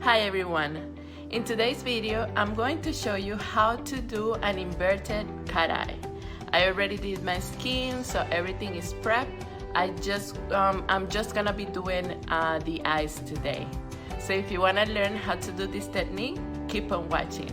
Hi everyone! In today's video, I'm going to show you how to do an inverted cat eye. I already did my skin, so everything is prepped. I'm just gonna be doing the eyes today. So if you wanna learn how to do this technique, keep on watching.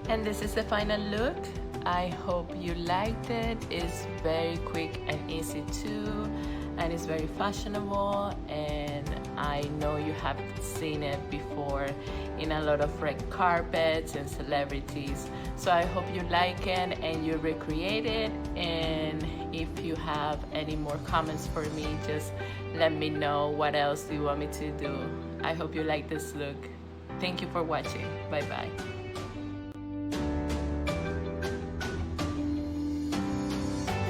And this is the final look. I hope you liked it. It's very quick and easy too, and it's very fashionable, and I know you have seen it before in a lot of red carpets and celebrities. So I hope you like it and you recreate it, and if you have any more comments for me, just let me know what else do you want me to do. I hope you like this look. Thank you for watching. Bye bye.